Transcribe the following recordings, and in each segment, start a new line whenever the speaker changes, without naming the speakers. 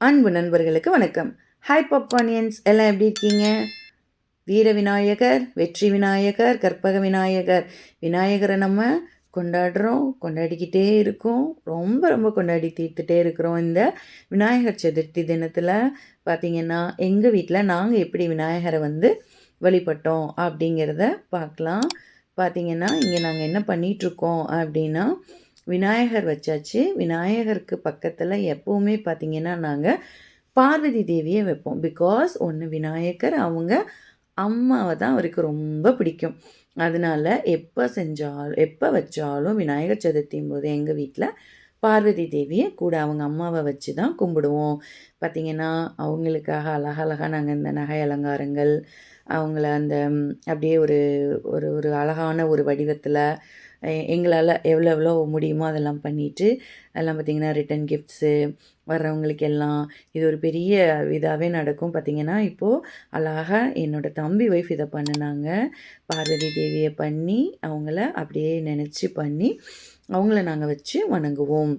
அன்பு நண்பர்களுக்கு வணக்கம். ஹாய் பாப்கார்னியன்ஸ், எல்லாம் எப்படி இருக்கீங்க? வீர விநாயகர், வெற்றி விநாயகர், கற்பக விநாயகர், விநாயகரை நம்ம கொண்டாடுறோம், கொண்டாடிக்கிட்டே இருக்கோம். ரொம்ப ரொம்ப கொண்டாடி தீர்த்துட்டே இருக்கிறோம். இந்த விநாயகர் சதுர்த்தி தினத்தில் பார்த்திங்கன்னா எங்கள் வீட்டில் நாங்கள் எப்படி விநாயகரை வழிபட்டோம் அப்படிங்கிறத பார்க்கலாம். பார்த்திங்கன்னா இங்கே நாங்கள் என்ன பண்ணிகிட்ருக்கோம் அப்படின்னா, விநாயகர் வச்சாச்சு. விநாயகருக்கு பக்கத்தில் எப்போவுமே பார்த்திங்கன்னா நாங்கள் பார்வதி தேவியை வைப்போம். பிகாஸ் ஒன்று விநாயகர் அவங்க அம்மாவை தான் அவருக்கு ரொம்ப பிடிக்கும். அதனால் எப்போ வச்சாலும் விநாயகர் சதுர்த்தியும் போது எங்கள் வீட்டில் பார்வதி தேவியை கூட அவங்க அம்மாவை வச்சு தான் கும்பிடுவோம். பார்த்திங்கன்னா அவங்களுக்காக அழகழகாக நாங்கள் இந்த நகை அலங்காரங்கள், அவங்கள அந்த அப்படியே ஒரு ஒரு ஒரு அழகான ஒரு வடிவத்தில் எங்களால் எவ்வளோ முடியுமோ அதெல்லாம் பண்ணிவிட்டு, அதெல்லாம் பார்த்திங்கன்னா ரிட்டன் கிஃப்ட்ஸு வர்றவங்களுக்கு எல்லாம் இது ஒரு பெரிய இதாகவே நடக்கும். பார்த்திங்கன்னா இப்போது அழகாக என்னோடய தம்பி ஒய்ஃப் இதை பண்ணினாங்க. பார்வதி தேவியை பண்ணி அவங்கள அப்படியே நினச்சி பண்ணி அவங்கள நாங்கள் வச்சு வணங்குவோம்.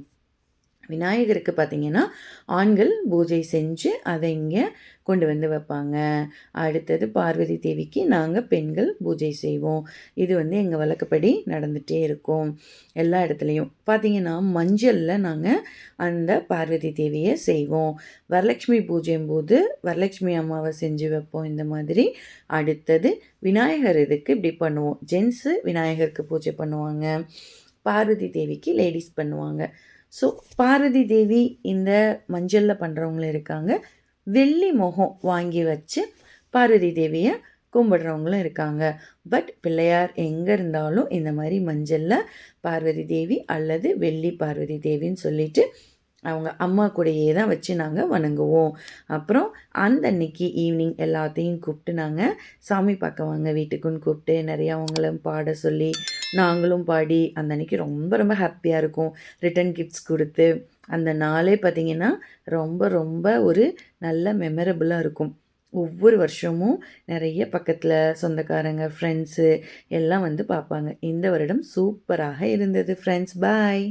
விநாயகருக்கு பார்த்திங்கன்னா ஆண்கள் பூஜை செஞ்சு அதை இங்கே கொண்டு வைப்பாங்க. அடுத்தது பார்வதி தேவிக்கு நாங்கள் பெண்கள் பூஜை செய்வோம். இது எங்கள் வழக்கப்படி நடந்துகிட்டே இருக்கும் எல்லா இடத்துலையும். பார்த்திங்கன்னா மஞ்சளில் நாங்கள் அந்த பார்வதி தேவியை செய்வோம். வரலட்சுமி பூஜையும் போது வரலட்சுமி அம்மாவை செஞ்சு வைப்போம் இந்த மாதிரி. அடுத்தது விநாயகர் இதுக்கு இப்படி பண்ணுவோம். ஜென்ஸு விநாயகருக்கு பூஜை பண்ணுவாங்க, பார்வதி தேவிக்கு லேடிஸ் பண்ணுவாங்க. ஸோ பார்வதி தேவி இந்த மஞ்சளில் பண்ணுறவங்களும் இருக்காங்க, வெள்ளி முகம் வாங்கி வச்சு பார்வதி தேவியை கும்பிடுறவங்களும் இருக்காங்க. பட் பிள்ளையார் எங்கே இருந்தாலும் இந்த மாதிரி மஞ்சளில் பார்வதி தேவி அல்லது வெள்ளி பார்வதி தேவின்னு சொல்லிட்டு அவங்க அம்மா கூடையே தான் வச்சு நாங்கள் வணங்குவோம். அப்புறம் அந்த அன்னைக்கு ஈவினிங் எல்லாத்தையும் கூப்பிட்டு நாங்கள் சாமி பார்க்க வாங்க வீட்டுக்குன்னு கூப்பிட்டு நிறையா அவங்களும் பாட சொல்லி நாங்களும் பாடி அந்த அன்னைக்கு ரொம்ப ரொம்ப ஹாப்பியாக இருக்கும். ரிட்டன் கிஃப்ட்ஸ் கொடுத்து அந்த நாளே பார்த்திங்கன்னா ரொம்ப ரொம்ப ஒரு நல்ல மெமரபுளாக இருக்கும். ஒவ்வொரு வருஷமும் நிறைய பக்கத்தில் சொந்தக்காரங்க, ஃப்ரெண்ட்ஸு எல்லாம் பார்ப்பாங்க. இந்த வருடம் சூப்பராக இருந்தது ஃப்ரெண்ட்ஸ். பாய்.